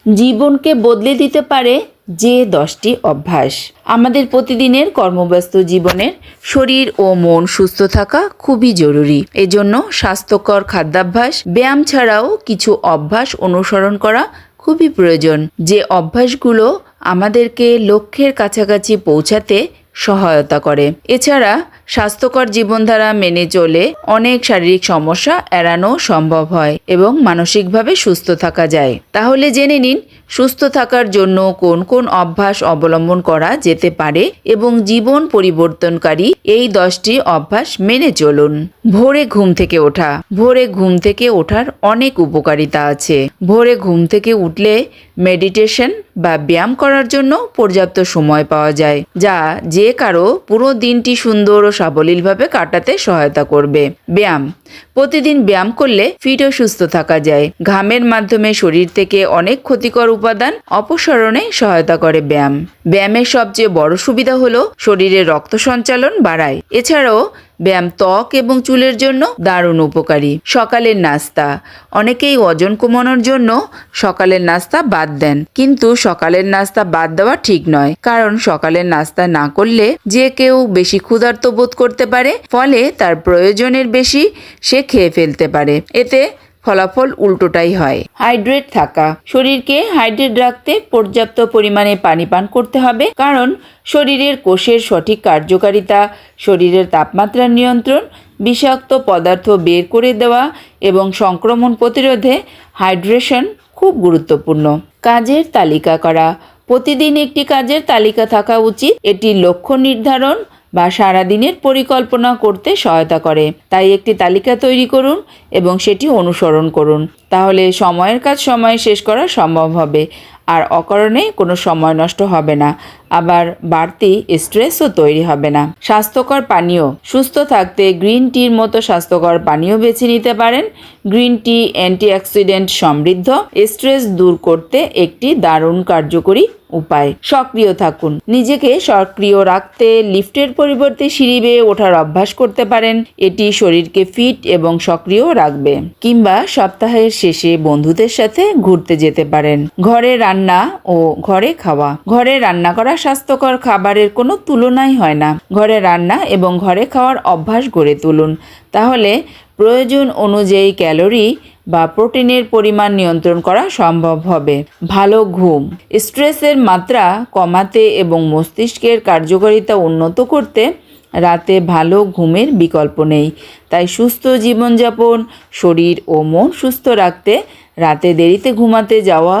জীবনকে বদলে দিতে পারে যে 10টি অভ্যাস। আমাদের প্রতিদিনের কর্মব্যস্ত জীবনের শরীর ও মন সুস্থ থাকা খুবই জরুরি। এজন্য স্বাস্থ্যকর খাদ্যাভ্যাস, ব্যায়াম ছাড়াও কিছু অভ্যাস অনুসরণ করা খুবই প্রয়োজন, যে অভ্যাসগুলো আমাদেরকে লক্ষ্যের কাছাকাছি পৌঁছাতে সহায়তা করে। এছাড়া স্বাস্থ্যকর জীবনধারা মেনে চলে অনেক শারীরিক সমস্যা এড়ানো সম্ভব হয় এবং মানসিকভাবে সুস্থ থাকা যায়। তাহলে জেনে নিন সুস্থ থাকার জন্য কোন কোন অভ্যাস অবলম্বন করা যেতে পারে এবং জীবন পরিবর্তনকারী এই 10টি অভ্যাস মেনে চলুন। ভোরে ঘুম থেকে ওঠা। ভোরে ঘুম থেকে ওঠার অনেক উপকারিতা আছে। ভোরে ঘুম থেকে উঠলে মেডিটেশন বা ব্যায়াম করার জন্য পর্যাপ্ত সময় পাওয়া যায়, যা যে কারো পুরো দিনটি সুন্দর ও সাবলীলভাবে কাটাতে সহায়তা করবে। ব্যায়াম। প্রতিদিন ব্যায়াম করলে ফিট ও সুস্থ থাকা যায়। ঘামের মাধ্যমে শরীর থেকে অনেক ক্ষতিকর উপাদান অপসারণে সহায়তা করে ব্যায়াম। ব্যায়ামের সবচেয়ে বড় সুবিধা হলো শরীরে রক্ত সঞ্চালন বাড়ায়। এছাড়াও ব্যায়াম ত্বক এবং চুলের জন্য দারুণ উপকারী। সকালের নাস্তা। অনেকেই ওজন কমানোর জন্য সকালের নাস্তা বাদ দেন, কিন্তু সকালের নাস্তা বাদ দেওয়া ঠিক নয়, কারণ সকালের নাস্তা না করলে যে কেউ বেশি ক্ষুধার্ত বোধ করতে পারে, ফলে তার প্রয়োজনের বেশি সে খেয়ে ফেলতে পারে। এতে ফলাফল উল্টোটাই হয়। হাইড্রেট থাকা। শরীরকে হাইড্রেট রাখতে পর্যাপ্ত পরিমাণে পানি পান করতে হবে, কারণ শরীরের কোষের সঠিক কার্যকারিতা, শরীরের তাপমাত্রা নিয়ন্ত্রণ, বিষাক্ত পদার্থ বের করে দেওয়া এবং সংক্রমণ প্রতিরোধে হাইড্রেশন খুব গুরুত্বপূর্ণ। কাজের তালিকা করা। প্রতিদিন একটি কাজের তালিকা থাকা উচিত। এটি লক্ষ্য নির্ধারণ বা সারাদিনের পরিকল্পনা করতে সহায়তা করে। তাই একটি তালিকা তৈরি করুন এবং সেটি অনুসরণ করুন। তাহলে সময়ের কাজ সময়ে শেষ করা সম্ভব হবে আর অকারণে কোনো সময় নষ্ট হবে না, আবার বাড়তি স্ট্রেসও তৈরি হবে না। স্বাস্থ্যকর পানীয়। সুস্থ থাকতে গ্রিন টির মতো স্বাস্থ্যকর পানীয় বেছে নিতে পারেন। গ্রিন টি অ্যান্টিঅক্সিডেন্ট সমৃদ্ধ, স্ট্রেস দূর করতে একটি দারুণ কার্যকরী উপায়। সক্রিয় থাকুন। নিজেকে সক্রিয় রাখতে লিফটের পরিবর্তে সিঁড়ি বেয়ে ওঠার অভ্যাস করতে পারেন। এটি শরীরকে ফিট এবং সক্রিয় রাখবে। কিংবা সপ্তাহের শেষে বন্ধুদের সাথে ঘুরতে যেতে পারেন। ঘরে রান্না ও ঘরে খাওয়া। ঘরে রান্না করা স্বাস্থ্যকর খাবারের কোনো তুলনাই হয় না। ঘরে রান্না এবং ঘরে খাওয়ার অভ্যাস গড়ে তুলুন। তাহলে প্রয়োজন অনুযায়ী ক্যালোরি বা প্রোটিনের পরিমাণ নিয়ন্ত্রণ করা সম্ভব হবে। ভালো ঘুম। স্ট্রেসের মাত্রা কমাতে এবং মস্তিষ্কের কার্যকারিতা উন্নত করতে রাতে ভালো ঘুমের বিকল্প নেই। তাই সুস্থ জীবনযাপন, শরীর ও মন সুস্থ রাখতে রাতে দেরিতে ঘুমাতে যাওয়া